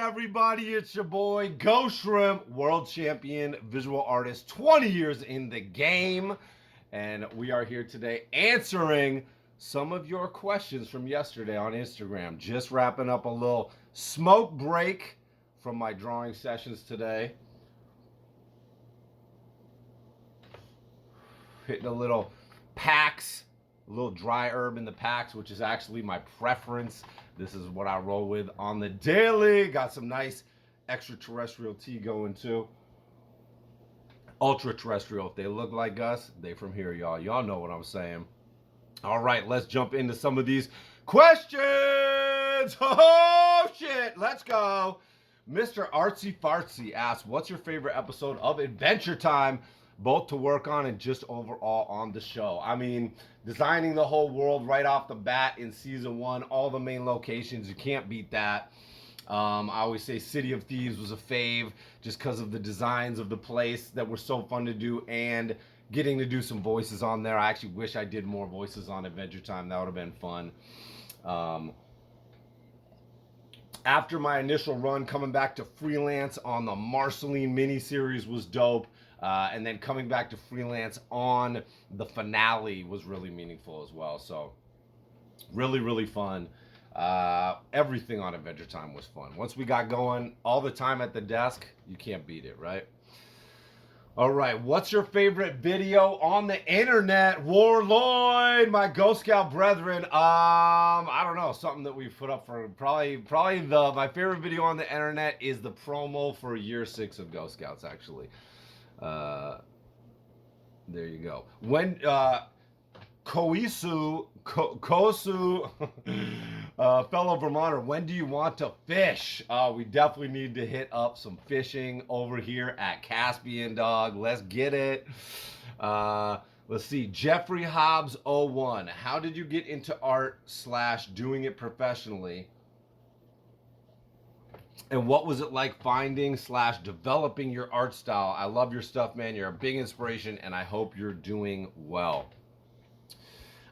everybody? It's your boy, Ghostshrimp, world champion visual artist, 20 years in the game. And we are here today answering some of your questions from yesterday on Instagram. Just wrapping up a little smoke break from my drawing sessions today. Hitting a little PAX, a little dry herb in the PAX, which is actually my preference. This is what I roll with on the daily. Got some nice extraterrestrial tea going too. Ultra terrestrial. If they look like us, they from here, y'all. Y'all know what I'm saying. All right, let's jump into some of these questions. Oh, shit. Let's go. Mr. Artsy Fartsy asks, what's your favorite episode of Adventure Time? Both to work on and just overall on the show. I mean, designing the whole world right off the bat in season 1, all the main locations, you can't beat that. I always say City of Thieves was a fave just because of the designs of the place that were so fun to do and getting to do some voices on there. I actually wish I did more voices on Adventure Time. That would have been fun. After my initial run, coming back to freelance on the Marceline miniseries was dope. And then coming back to freelance on the finale was really meaningful as well. So really, really fun. Everything on Adventure Time was fun. Once we got going, all the time at the desk, you can't beat it, right? All right, what's your favorite video on the internet? Warlord, my Ghost Scout brethren. I don't know, something that we've put up for probably my favorite video on the internet is the promo for year 6 of Ghost Scouts, actually. There you go. When Kosu fellow Vermonter, when do you want to fish? We definitely need to hit up some fishing over here at Caspian, dog. Let's get it. Let's see. Jeffrey Hobbs 01. How did you get into art / doing it professionally? And what was it like finding / developing your art style? I love your stuff, man. You're a big inspiration, and I hope you're doing well.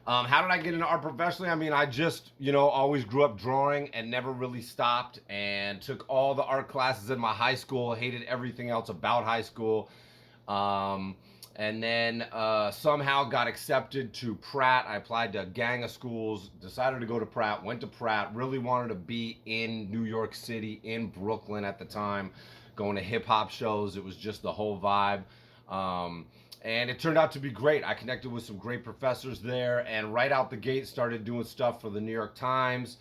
How did I get into art professionally? I mean, I just, always grew up drawing and never really stopped and took all the art classes in my high school, hated everything else about high school. And then somehow got accepted to Pratt. I applied to a gang of schools, decided to go to Pratt, went to Pratt, really wanted to be in New York City, in Brooklyn at the time, going to hip hop shows. It was just the whole vibe. And it turned out to be great. I connected with some great professors there and right out the gate started doing stuff for the New York Times.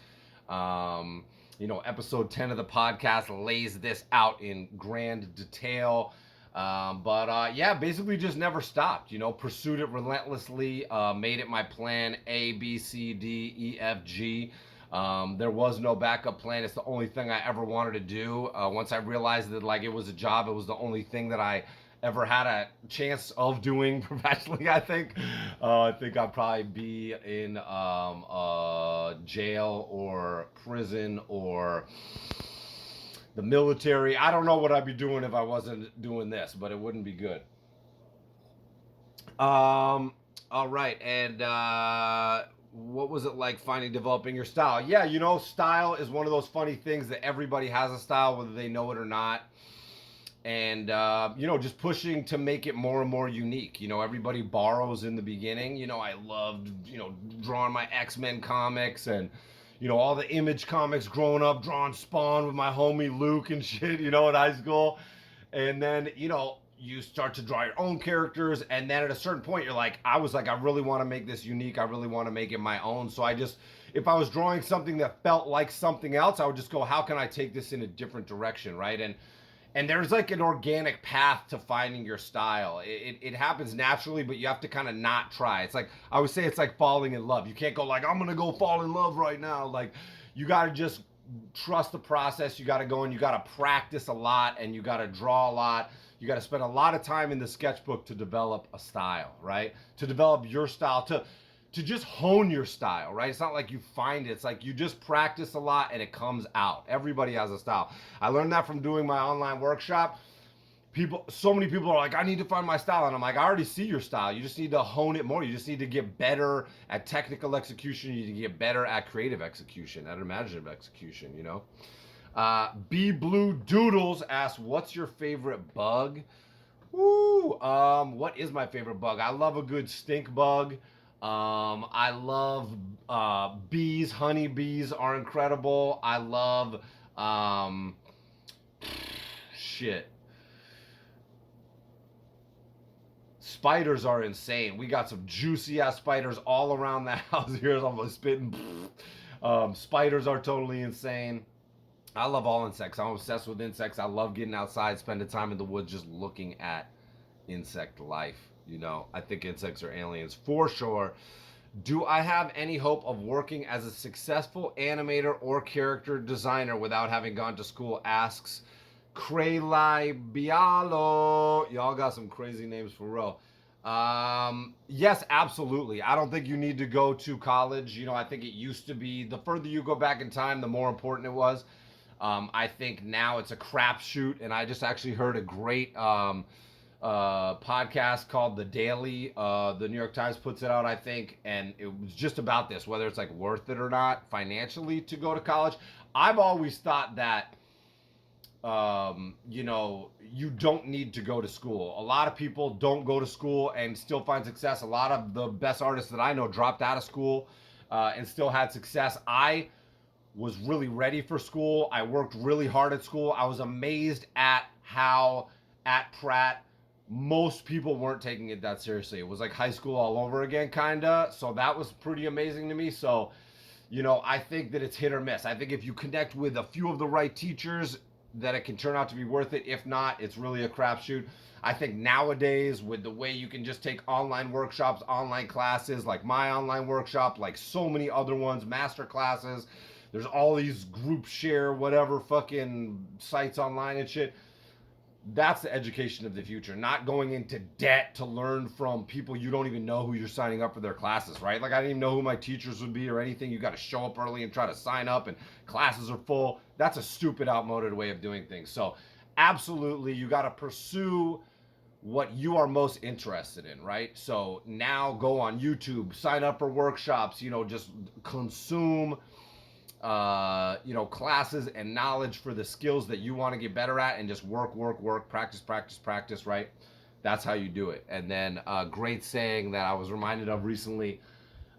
Episode 10 of the podcast lays this out in grand detail. Basically just never stopped, pursued it relentlessly, made it my plan A, B, C, D, E, F, G. There was no backup plan. It's the only thing I ever wanted to do. Once I realized that it was a job, it was the only thing that I ever had a chance of doing professionally, I think. I think I'd probably be in jail or prison or the military. I don't know what I'd be doing if I wasn't doing this, but it wouldn't be good. All right, and what was it like developing your style? Yeah, style is one of those funny things that everybody has a style, whether they know it or not. And, just pushing to make it more and more unique. Everybody borrows in the beginning. I loved, drawing my X-Men comics and, all the Image comics growing up, drawing Spawn with my homie Luke and shit, in high school. And then, you start to draw your own characters. And then at a certain point, I really want to make this unique. I really want to make it my own. So if I was drawing something that felt like something else, I would just go, how can I take this in a different direction, right? And there's an organic path to finding your style. It happens naturally, but you have to kind of not try. It's I always say it's like falling in love. You can't go I'm going to go fall in love right now. You got to just trust the process. You got to go and you got to practice a lot and you got to draw a lot. You got to spend a lot of time in the sketchbook to develop a style, right? To develop your style, to just hone your style, right? It's not like you find it. It's you just practice a lot and it comes out. Everybody has a style. I learned that from doing my online workshop. So many people are I need to find my style. And I'm I already see your style. You just need to hone it more. You just need to get better at technical execution. You need to get better at creative execution, at imaginative execution, B Blue Doodles asks, "What's your favorite bug?" Woo! What is my favorite bug? I love a good stink bug. I love bees. Honey bees are incredible. I love um, shit. Spiders are insane. We got some juicy ass spiders all around the house. Here's almost spitting. Spiders are totally insane. I love all insects. I'm obsessed with insects. I love getting outside, spending time in the woods, just looking at insect life. I think insects are aliens for sure. Do I have any hope of working as a successful animator or character designer without having gone to school? Asks Kraylai Bialo. Y'all got some crazy names for real. Yes, absolutely. I don't think you need to go to college. I think it used to be the further you go back in time, the more important it was. I think now it's a crapshoot, and I just actually heard a great podcast called The Daily. The New York Times puts it out, I think, and it was just about this, whether it's like worth it or not financially to go to college. I've always thought that you don't need to go to school. A lot of people don't go to school and still find success. A lot of the best artists that I know dropped out of school and still had success. I was really ready for school. I worked really hard at school. I was amazed at how at Pratt most people weren't taking it that seriously. It was like high school all over again, kinda. So that was pretty amazing to me. So, I think that it's hit or miss. I think if you connect with a few of the right teachers, that it can turn out to be worth it. If not, it's really a crapshoot. I think nowadays, with the way you can just take online workshops, online classes, like my online workshop, like so many other ones, master classes, there's all these group share, whatever fucking sites online and shit. That's the education of the future, not going into debt to learn from people you don't even know who you're signing up for their classes, right? Like, I didn't even know who my teachers would be or anything. You got to show up early and try to sign up, and classes are full. That's a stupid, outmoded way of doing things. So, absolutely, you got to pursue what you are most interested in, right? So, now go on YouTube, sign up for workshops, just consume classes and knowledge for the skills that you want to get better at, and just work, practice, right? That's how you do it. And then a great saying that I was reminded of recently,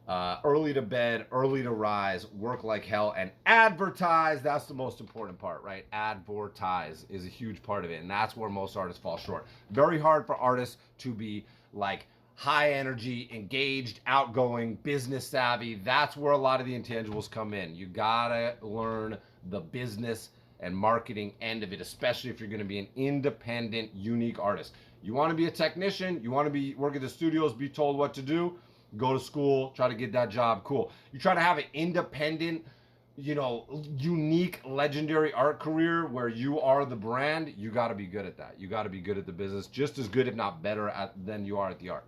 early to bed, early to rise, work like hell, and advertise. That's the most important part, right? Advertise is a huge part of it, and that's where most artists fall short. Very hard for artists to be like high energy, engaged, outgoing, business savvy. That's where a lot of the intangibles come in. You gotta learn the business and marketing end of it, especially if you're gonna be an independent, unique artist. You wanna be a technician, you wanna be work at the studios, be told what to do, go to school, try to get that job, cool. You try to have an independent, unique, legendary art career where you are the brand, you gotta be good at that. You gotta be good at the business, just as good, if not better, than you are at the art.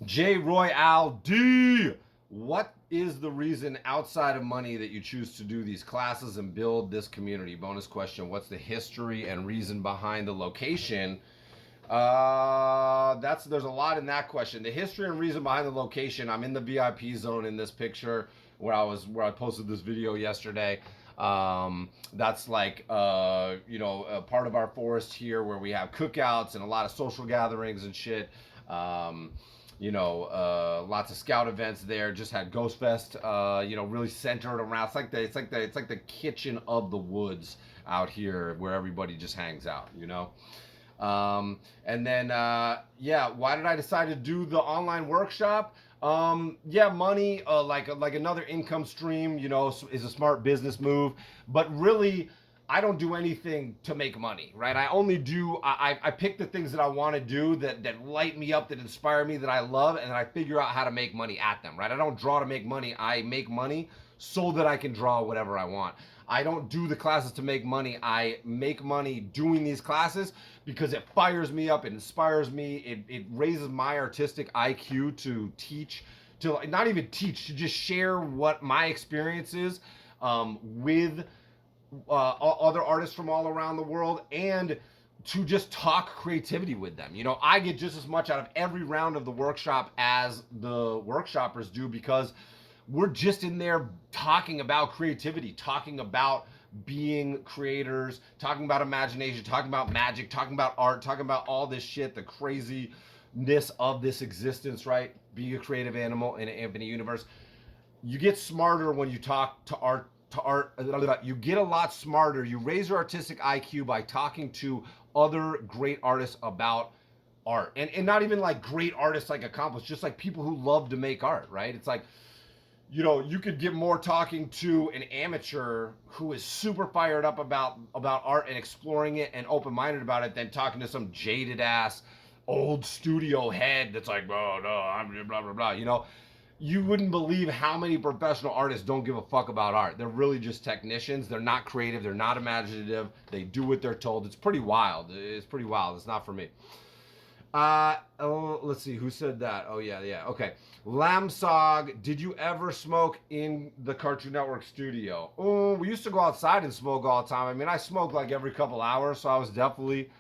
J. Royale D. What is the reason outside of money that you choose to do these classes and build this community? Bonus question. What's the history and reason behind the location? There's a lot in that question. The history and reason behind the location. I'm in the VIP zone in this picture where I posted this video yesterday. That's like a part of our forest here where we have cookouts and a lot of social gatherings and shit. Lots of scout events there. Just had Ghost Fest, really centered around. It's like the kitchen of the woods out here where everybody just hangs out, and then why did I decide to do the online workshop? Money, like another income stream, is a smart business move, but really, I don't do anything to make money, right? I pick the things that I want to do that light me up, that inspire me, that I love, and then I figure out how to make money at them, right? I don't draw to make money. I make money so that I can draw whatever I want. I don't do the classes to make money. I make money doing these classes because it fires me up, it inspires me, it raises my artistic IQ to teach, to not even teach, to just share what my experience is with other artists from all around the world, and to just talk creativity with them. I get just as much out of every round of the workshop as the workshoppers do, because we're just in there talking about creativity, talking about being creators, talking about imagination, talking about magic, talking about art, talking about all this shit, the craziness of this existence, right? Being a creative animal in an infinite universe. You get smarter when you talk to art. You get a lot smarter. You raise your artistic IQ by talking to other great artists about art, and not even like great artists like accomplished, just like people who love to make art, right? It's like, you could get more talking to an amateur who is super fired up about art and exploring it and open minded about it than talking to some jaded ass old studio head that's like, oh no, I'm blah blah blah. You wouldn't believe how many professional artists don't give a fuck about art. They're really just technicians. They're not creative. They're not imaginative. They do what they're told. It's pretty wild. It's pretty wild. It's not for me. Let's see who said that. Oh yeah. Okay. Lamsog, did you ever smoke in the Cartoon Network studio? Oh, we used to go outside and smoke all the time. I mean, I smoked like every couple hours, so I was definitely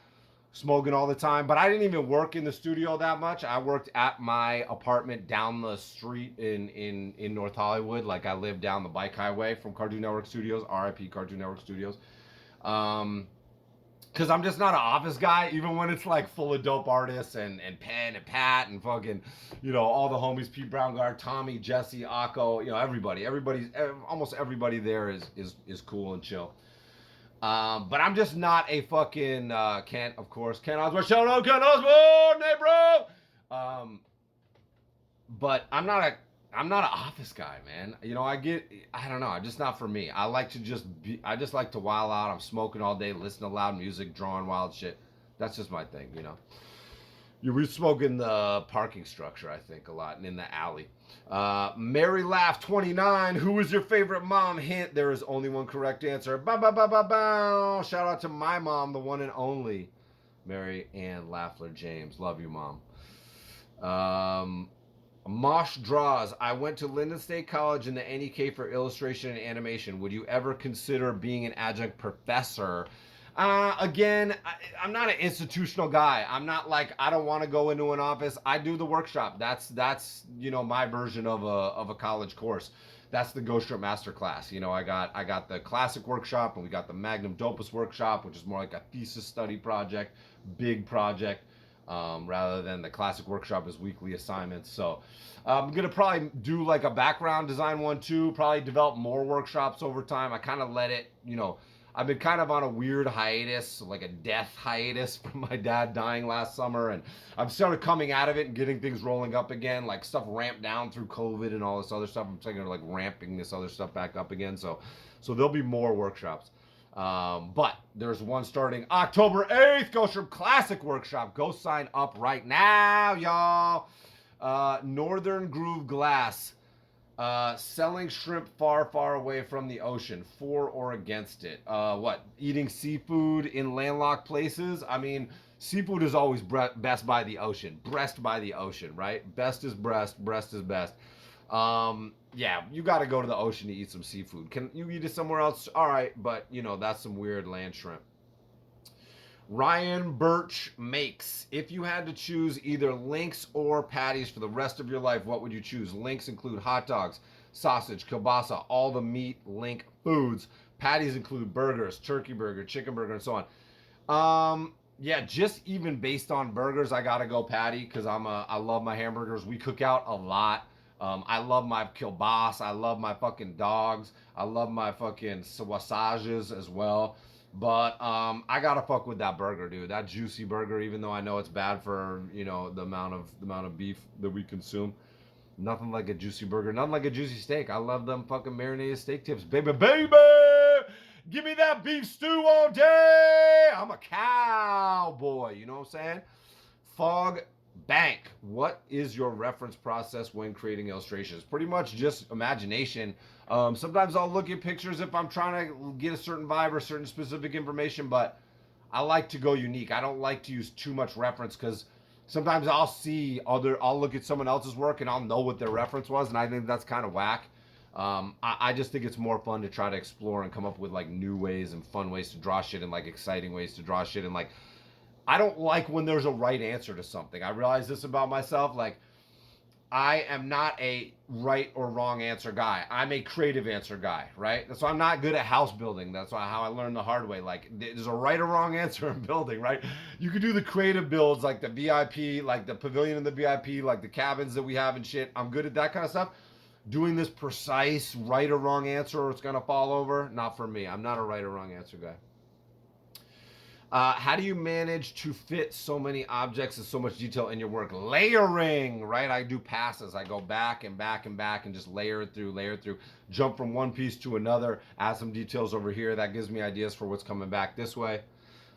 smoking all the time. But I didn't even work in the studio that much. I worked at my apartment down the street in North Hollywood. Like I lived down the bike highway from Cartoon Network Studios. RIP Cartoon Network Studios. Because I'm just not an office guy, even when it's like full of dope artists and Penn and Pat and fucking, all the homies, Pete Brownguard, Tommy, Jesse, Akko, almost everybody there is cool and chill. But I'm just not a fucking Ken Osborne. Shout out Ken Osborne, hey bro. But I'm not an office guy, man. I don't know. I'm just not for me. I just like to wild out. I'm smoking all day, listening to loud music, drawing wild shit. That's just my thing. We smoke in the parking structure, I think, a lot, and in the alley. Mary Laugh 29. Who is your favorite mom? Hint: there is only one correct answer. Ba ba ba ba ba. Shout out to my mom, the one and only Mary Ann Laffler James. Love you, mom. Mosh Draws. I went to Linden State College in the NEK for illustration and animation. Would you ever consider being an adjunct professor? Again, I'm not an institutional guy. I'm not like, I don't want to go into an office. I do the workshop. That's my version of a college course. That's the Ghostshrimp Masterclass. I got the classic workshop, and we got the Magnum Dopus workshop, which is more like a thesis study project, big project. Rather than the classic workshop as weekly assignments. So I'm going to probably do like a background design one too, probably develop more workshops over time. I kind of let it, I've been kind of on a weird hiatus, like a death hiatus from my dad dying last summer. And I'm started coming out of it and getting things rolling up again, like stuff ramped down through COVID and all this other stuff. I'm thinking of like ramping this other stuff back up again. So there'll be more workshops. But there's one starting October 8th, Ghostshrimp Classic Workshop. Go sign up right now, y'all. Northern Groove Glass. Selling shrimp far, far away from the ocean. For or against it? What? Eating seafood in landlocked places? I mean, seafood is always best by the ocean. Breast by the ocean, right? Best is breast is best. Yeah, you got to go to the ocean to eat some seafood. Can you eat it somewhere else? All right, but that's some weird land shrimp. Ryan Birch makes. If you had to choose either links or patties for the rest of your life, what would you choose? Links include hot dogs, sausage, kielbasa, all the meat link foods. Patties include burgers, turkey burger, chicken burger, and so on. Yeah, just even based on burgers, I gotta go patty because I love my hamburgers. We cook out a lot. I love my kielbasa. I love my fucking dogs. I love my fucking sausages as well. But I gotta fuck with that burger, dude. That juicy burger, even though I know it's bad for the amount of beef that we consume. Nothing like a juicy burger. Nothing like a juicy steak. I love them fucking marinated steak tips, baby. Give me that beef stew all day. I'm a cowboy. You know what I'm saying? Fog Bank. What is your reference process when creating illustrations? Pretty much just imagination. Sometimes I'll look at pictures if I'm trying to get a certain vibe or certain specific information, but I like to go unique. I don't like to use too much reference because sometimes I'll look at someone else's work and I'll know what their reference was, and I think that's kind of whack. I just think it's more fun to try to explore and come up with like new ways and fun ways to draw shit and like exciting ways to draw shit and like I don't like when there's a right answer to something. I realize this about myself. Like I am not a right or wrong answer guy. I'm a creative answer guy, right? So I'm not good at house building. That's why how I learned the hard way. Like there's a right or wrong answer in building, right? You can do the creative builds like the VIP, like the pavilion in the VIP, like the cabins that we have and shit. I'm good at that kind of stuff. Doing this precise right or wrong answer or it's gonna fall over, not for me. I'm not a right or wrong answer guy. How do you manage to fit so many objects and so much detail in your work? Layering, right? I do passes. I go back and back and back and just layer it through, jump from one piece to another, add some details over here. That gives me ideas for what's coming back this way.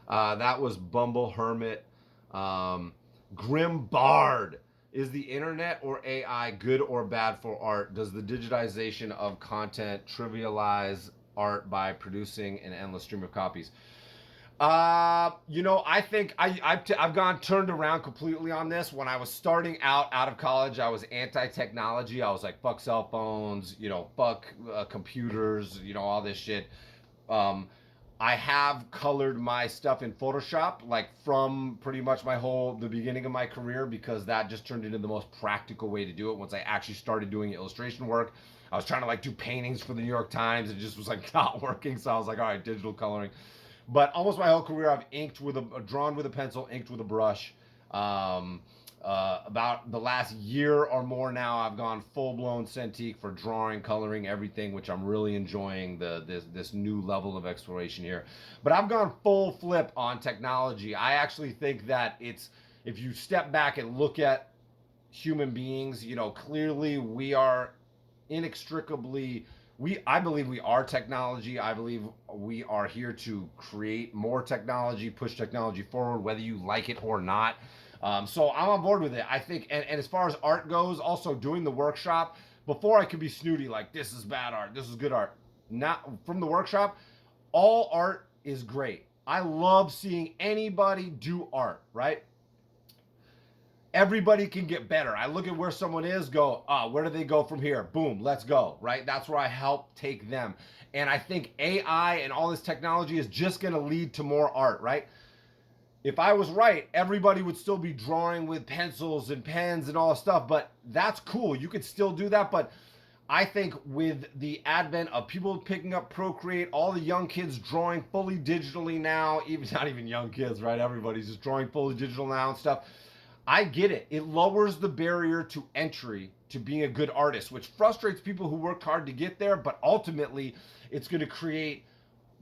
That was Bumble Hermit. Grim Bard. Is the internet or AI good or bad for art? Does the digitization of content trivialize art by producing an endless stream of copies? I think I've gone turned around completely on this. When I was starting out of college, I was anti-technology. I was like, fuck cell phones, fuck computers, all this shit. Um, I have colored my stuff in Photoshop, like from pretty much the beginning of my career, because that just turned into the most practical way to do it. Once I actually started doing illustration work, I was trying to like do paintings for the New York Times. It just was like not working. So I was like, all right, digital coloring. But almost my whole career, I've drawn with a pencil, inked with a brush. Um, about the last year or more now, I've gone full blown Cintiq for drawing, coloring, everything, which I'm really enjoying this new level of exploration here. But I've gone full flip on technology. I actually think that if you step back and look at human beings, clearly we are inextricably I believe we are technology. I believe we are here to create more technology, push technology forward, whether you like it or not. So I'm on board with it. I think, and as far as art goes, also doing the workshop, before I could be snooty, like this is bad art, this is good art. Not from the workshop, all art is great. I love seeing anybody do art, right? Everybody can get better. I look at where someone is, go, where do they go from here? Boom, let's go, right? That's where I help take them. And I think AI and all this technology is just going to lead to more art, right? If I was right, everybody would still be drawing with pencils and pens and all this stuff, but that's cool. You could still do that, but I think with the advent of people picking up Procreate, all the young kids drawing fully digitally now, even not even young kids, right? Everybody's just drawing fully digital now and stuff. I get it. It lowers the barrier to entry to being a good artist, which frustrates people who work hard to get there, but ultimately it's going to create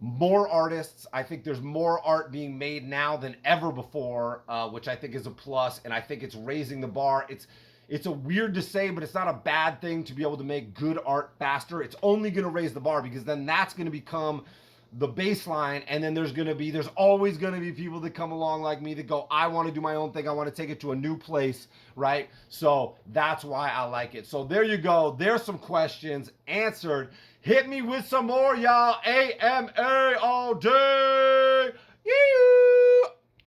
more artists. I think there's more art being made now than ever before, which I think is a plus, and I think it's raising the bar. It's a weird to say, but it's not a bad thing to be able to make good art faster. It's only going to raise the bar because then that's going to become the baseline, and then there's always going to be people that come along like me that go, I want to do my own thing, I want to take it to a new place, right? So that's why I like it. So there you go, there's some questions answered. Hit me with some more, y'all. AMA all day. Yee!